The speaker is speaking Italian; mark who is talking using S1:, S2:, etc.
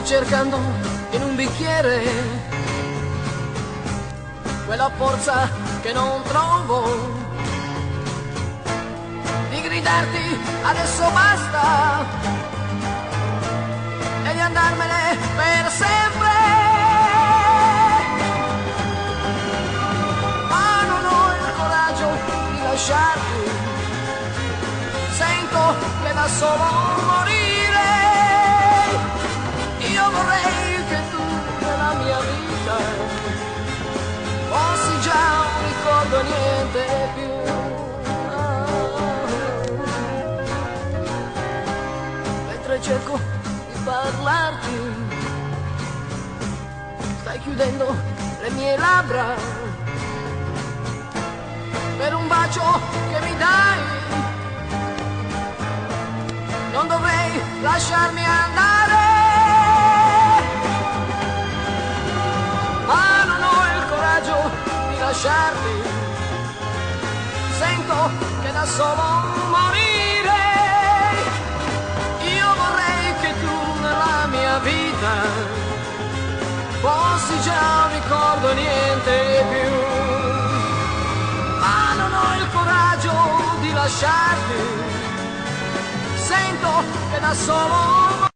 S1: cercando in un bicchiere quella forza che non trovo, di gridarti adesso basta e di andarmene per sempre. Ma non ho il coraggio di lasciarti, sento che da solo morire. Io vorrei che tu nella mia vita fossi già un ricordo, niente più. Mentre cerco di parlarti, stai chiudendo le mie labbra per un bacio che mi dai. Non dovrei lasciarmi andare, ma non ho il coraggio di lasciarti, sento che da solo morire. Io vorrei che tu nella mia vita fossi già un ricordo, niente più. Ma non ho il coraggio di lasciarti, sento che da solo